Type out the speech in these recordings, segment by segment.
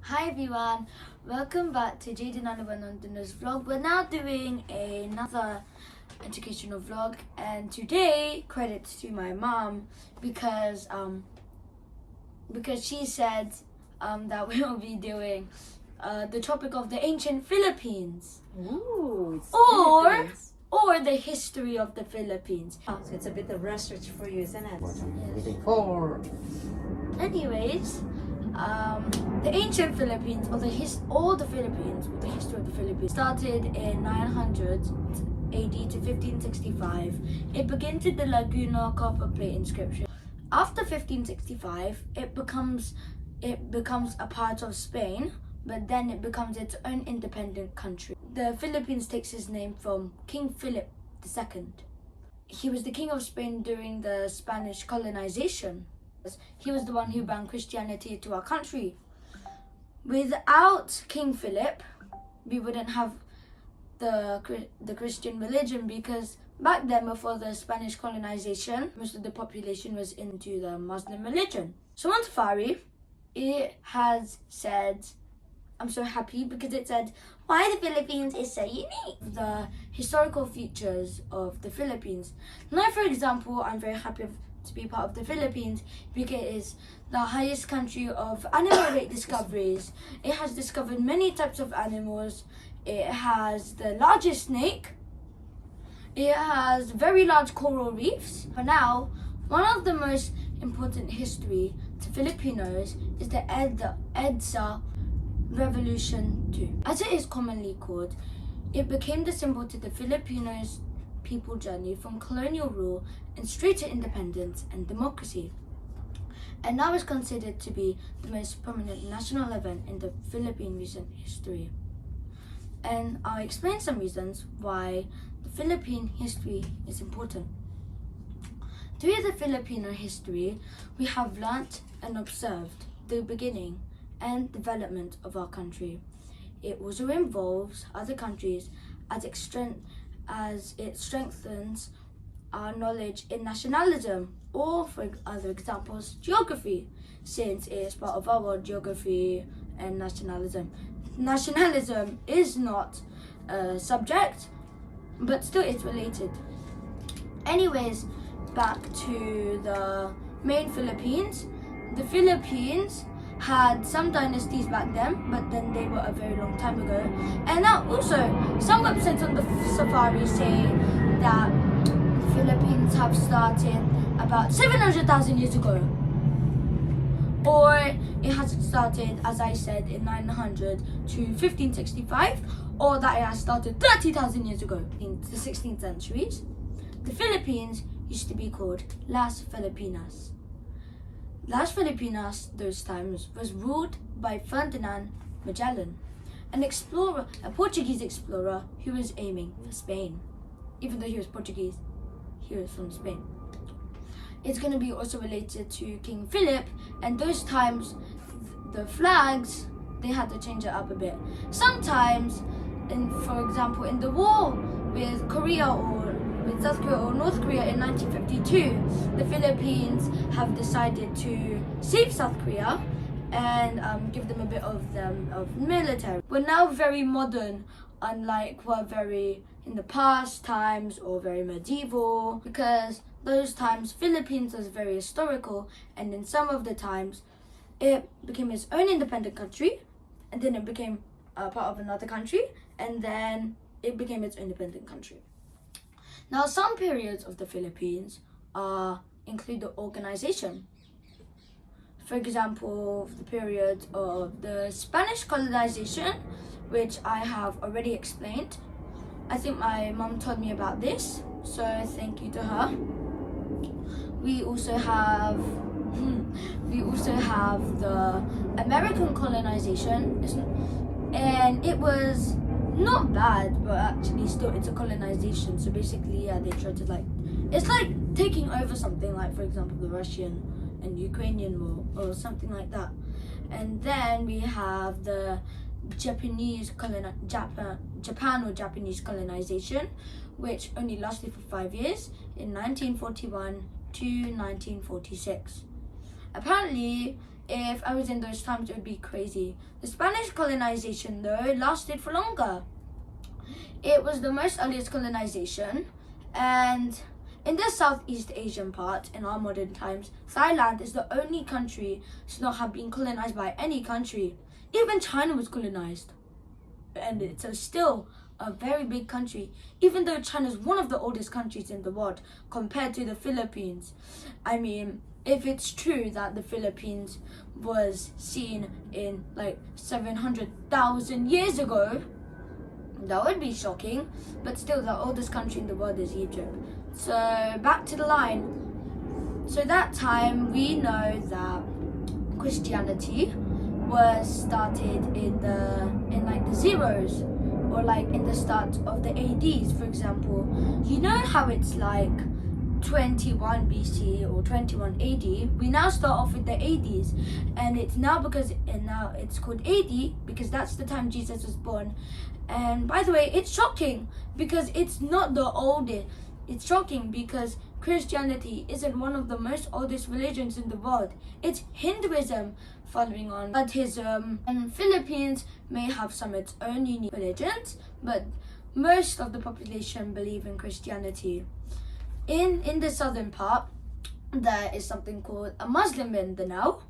Hi everyone, welcome back to Jaiden Aluan on this vlog. We're now doing another educational vlog, and today credits to my mom because she said that we will be doing the topic of the ancient Philippines. Ooh, or the history of the Philippines. So it's a bit of research for you, isn't it? Anyways, the ancient Philippines, or the history of the Philippines, started in 900 AD to 1565. It begins with the Laguna copper plate inscription. After 1565, it becomes a part of Spain, but then it becomes its own independent country. The Philippines takes its name from King Philip II. He was the king of Spain during the Spanish colonization. He was the one who brought Christianity to our country. Without King Philip, we wouldn't have the Christian religion, because back then, before the Spanish colonization, most of the population was into the Muslim religion. So on Safari, it has said, I'm so happy because it said why the Philippines is so unique. The historical features of the Philippines. Now, for example, I'm very happy to be part of the Philippines because it is the highest country of animal rate discoveries. It has discovered many types of animals. It has the largest snake. It has very large coral reefs. For now, one of the most important history to Filipinos is the EDSA Revolution too. As it is commonly called, it became the symbol to the Filipinos' people journey from colonial rule and straight to independence and democracy, and now is considered to be the most prominent national event in the Philippine recent history. And I'll explain some reasons why the Philippine history is important. Through the Filipino history, we have learnt and observed the beginning and development of our country. It also involves other countries as it strengthens our knowledge in nationalism, or for other examples, geography, since it is part of our world, geography and nationalism. Nationalism is not a subject, but still it's related. Anyways, back to the main Philippines. The Philippines had some dynasties back then, but then they were a very long time ago. And now also, some websites on the Safari say that the Philippines have started about 700,000 years ago. Or it has started, as I said, in 900 to 1565, or that it has started 30,000 years ago in the 16th centuries. The Philippines used to be called Las Felipinas. Las Felipinas, those times, was ruled by Ferdinand Magellan, a Portuguese explorer who was aiming for Spain. Even though he was Portuguese, he was from Spain. It's going to be also related to King Philip, and those times, the flags, they had to change it up a bit. Sometimes, for example, in the war with Korea or with South Korea or North Korea in 1952, the Philippines have decided to save South Korea and give them a bit of military. We're now very modern, unlike we're very in the past times or very medieval, because those times Philippines was very historical, and in some of the times it became its own independent country, and then it became a part of another country, and then it became its independent country. Now, some periods of the Philippines include the organization. For example, the period of the Spanish colonization, which I have already explained. I think my mom told me about this, so thank you to her. We also have the American colonization, and it was not bad, but actually still it's a colonization. So basically, yeah, they try to it's like taking over something, like for example the Russian and Ukrainian war or something like that. And then we have the Japan or Japanese colonization, which only lasted for 5 years, in 1941 to 1946. Apparently, if I was in those times, it would be crazy. The Spanish colonization, though, lasted for longer. It was the most earliest colonization, and in the Southeast Asian part, in our modern times, Thailand is the only country to not have been colonized by any country. Even China was colonized, and it's still a very big country, even though China is one of the oldest countries in the world compared to the Philippines. I mean, if it's true that the Philippines was seen in like 700,000 years ago, that would be shocking, but still the oldest country in the world is Egypt. So back to the line. So that time we know that Christianity was started in like the zeros, or like in the start of the ADs, for example. You know how it's like 21 BC or 21 AD, we now start off with the ADs, and it's now it's called AD because that's the time Jesus was born. And by the way, it's shocking because it's not the oldest. It's shocking because Christianity isn't one of the most oldest religions in the world. It's Hinduism following on Buddhism, and Philippines may have some of its own unique religions, but most of the population believe in Christianity. In the southern part, there is something called a Muslim Mindanao,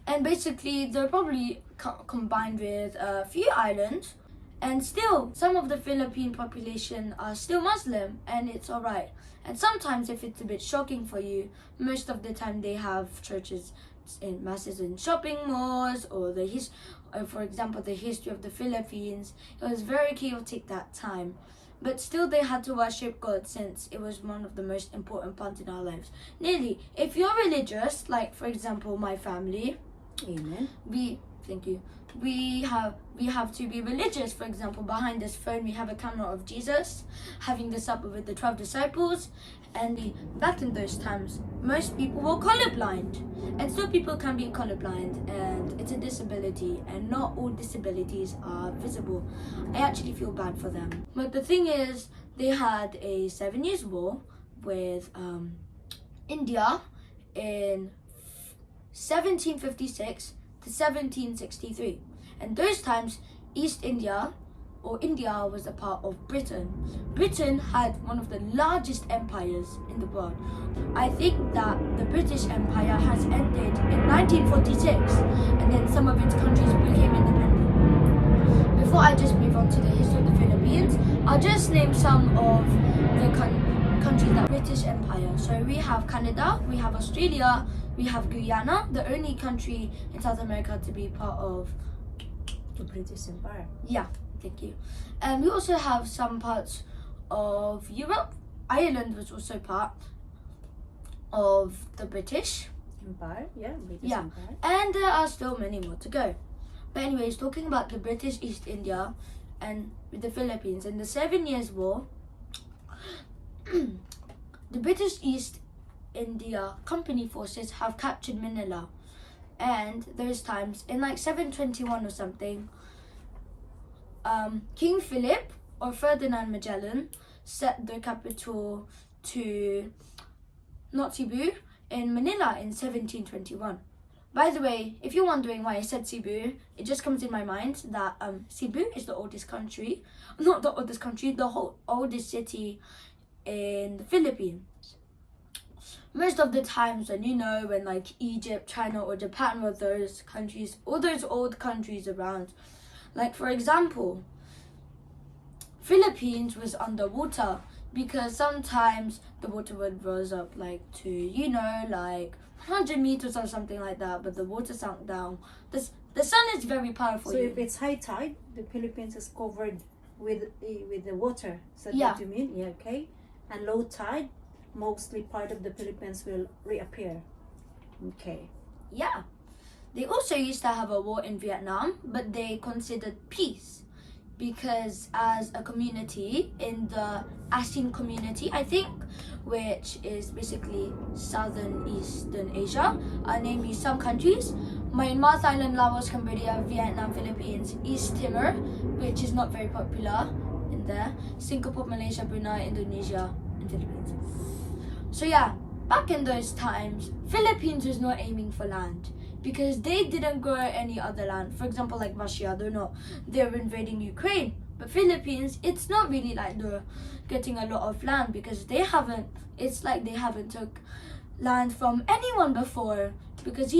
and basically they're probably combined with a few islands, and still some of the Philippine population are still Muslim, and it's alright. And sometimes if it's a bit shocking for you, most of the time they have churches in masses in shopping malls, or for example the history of the Philippines. It was very chaotic that time, but still they had to worship God since it was one of the most important parts in our lives. Nearly, if you're religious, like for example my family, Amen. Thank you. We have to be religious. For example, behind this phone we have a camera of Jesus having the supper with the 12 disciples, and back in those times most people were colorblind, and still people can be colorblind, and it's a disability, and not all disabilities are visible. I actually feel bad for them. But the thing is, they had a 7 years war with India in 1756 to 1763, and those times East India or India was a part of Britain. Britain had one of the largest empires in the world. I think that the British Empire has ended in 1946, and then some of its countries became independent. Before I just move on to the history of the Philippines, I'll just name some of the countries that British Empire. So we have Canada, we have Australia, we have Guyana, the only country in South America to be part of The British Empire. Yeah, thank you. And we also have some parts of Europe. Ireland was also part of the British. Empire, yeah, British Yeah, Empire. and there are still many more to go. But anyways, talking about the British East India and the Philippines, in the 7 Years' War, the British East India Company forces have captured Manila, and those times in like 721 or something, King Philip or Ferdinand Magellan set the capital to not Cebu, in Manila in 1721. By the way, if you're wondering why I said Cebu, it just comes in my mind that Cebu is the oldest country, not the oldest country, the whole oldest city in the Philippines. Most of the times when like Egypt, China or Japan were those countries, all those old countries around. Like for example, Philippines was underwater because sometimes the water would rise up like to, like 100 meters or something like that, but the water sunk down. The sun is very powerful. So if it's high tide, the Philippines is covered with the water. Is that Yeah. what you mean? Yeah, okay. And low tide, mostly part of the Philippines will reappear. Okay. Yeah. They also used to have a war in Vietnam, but they considered peace because as a community in the ASEAN community, I think, which is basically Southern Eastern Asia, I'll name you some countries: Myanmar, Thailand, Laos, Cambodia, Vietnam, Philippines, East Timor, which is not very popular in there, Singapore, Malaysia, Brunei, Indonesia, and Philippines. So yeah, back in those times, Philippines was not aiming for land because they didn't grow any other land. For example, like Russia, they're invading Ukraine. But Philippines, it's not really like they're getting a lot of land, because it's like they haven't took land from anyone before. Because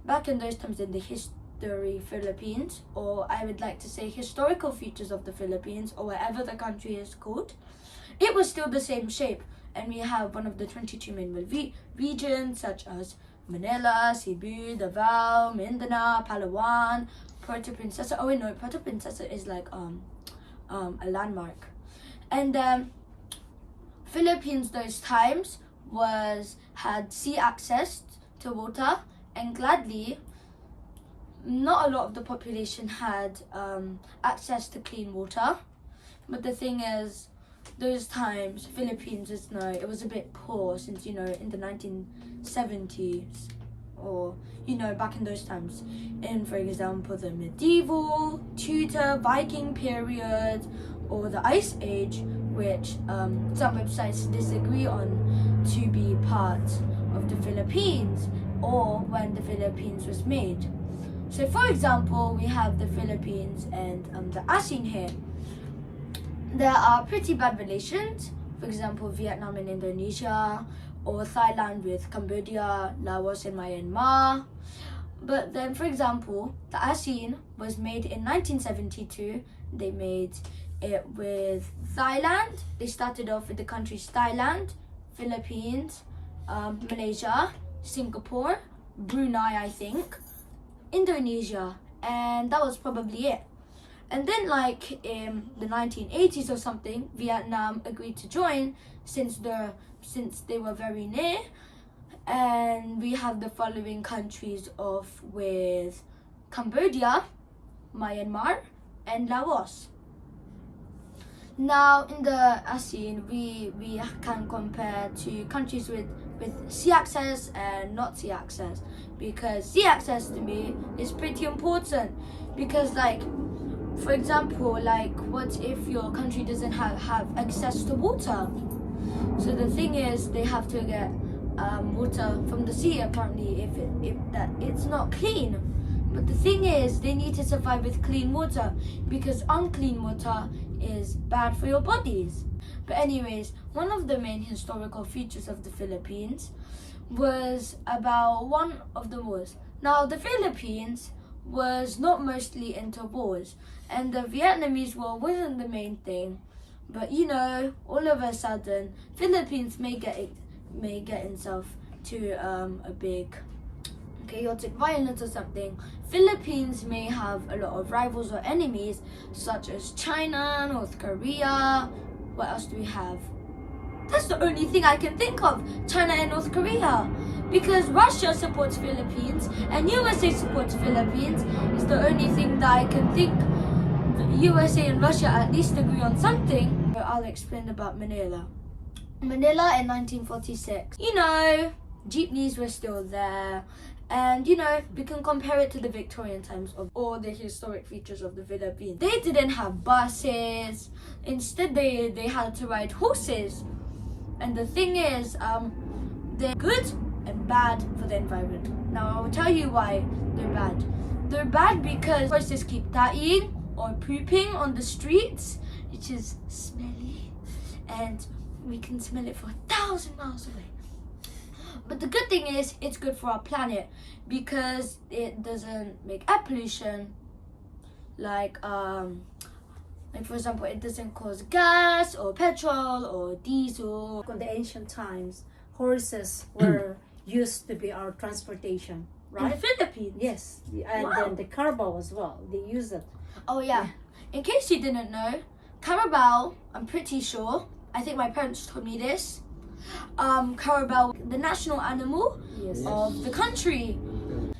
back in those times in the history Philippines, or I would like to say historical features of the Philippines, or whatever the country is called, it was still the same shape. And we have one of the 22 main regions, such as Manila, Cebu, Davao, Mindanao, Palawan, Puerto Princesa. Oh wait, no, Puerto Princesa is like a landmark. And Philippines those times had sea access to water, and gladly, not a lot of the population had access to clean water. But the thing is, those times Philippines it was a bit poor, since in the 1970s, or back in those times, in, for example, the medieval, Tudor, Viking period, or the Ice Age, which some websites disagree on to be part of the Philippines, or when the Philippines was made. So for example, we have the Philippines and the ASEAN here. There are pretty bad relations, for example, Vietnam and Indonesia, or Thailand with Cambodia, Laos and Myanmar. But then, for example, the ASEAN was made in 1972. They made it with Thailand. They started off with the countries Thailand, Philippines, Malaysia, Singapore, Brunei, I think, Indonesia, and that was probably it. And then, like in the 1980s or something, Vietnam agreed to join, since they were very near. And we have the following countries with Cambodia, Myanmar, and Laos. Now in the ASEAN, we can compare to countries with sea access and not sea access, because sea access to me is pretty important. Because, like, for example, like, what if your country doesn't have access to water? So the thing is, they have to get water from the sea, apparently, if it's not clean. But the thing is, they need to survive with clean water, because unclean water is bad for your bodies. But anyways, one of the main historical features of the Philippines was about one of the wars. Now, the Philippines was not mostly into wars, and the Vietnamese war wasn't the main thing. But all of a sudden, Philippines may get itself to a big chaotic violence or something. Philippines may have a lot of rivals or enemies, such as China, North Korea. What else do we have? That's the only thing I can think of, China and North Korea. Because Russia supports Philippines and USA supports Philippines is the only thing that I can think. The USA and Russia at least agree on something. I'll explain about Manila. Manila in 1946. Jeepneys were still there. And we can compare it to the Victorian times of all the historic features of the Philippines. They didn't have buses. Instead, they had to ride horses. And the thing is, they're good and bad for the environment. Now, I will tell you why they're bad. They're bad because horses keep dying or pooping on the streets, which is smelly, and we can smell it for 1,000 miles away. But the good thing is, it's good for our planet, because it doesn't make air pollution. Like for example, it doesn't cause gas or petrol or diesel. In the ancient times, horses were used to be our transportation, In right? the Philippines. Yes, and Wow. then the carabao as well. They use it. Oh yeah. In case you didn't know, Carabao, I'm pretty sure, I think my parents told me this, Carabao, the national animal Yes. of the country.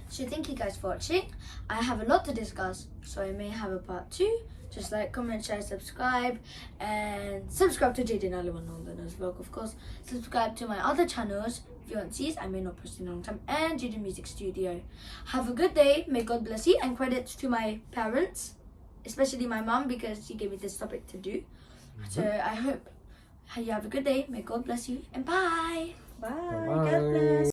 So thank you guys for watching. I have a lot to discuss, so I may have a part 2. Just like, comment, share, subscribe, and subscribe to Jaiden Aluan on the nose vlog, of course. Subscribe to my other channels, Fiancies, I may not post in a long time, and Jaiden Music Studio. Have a good day, may God bless you, and credits to my parents, especially my mom, because she gave me this topic to do. So I hope you have a good day, may God bless you, and bye! Bye. Bye. God bless.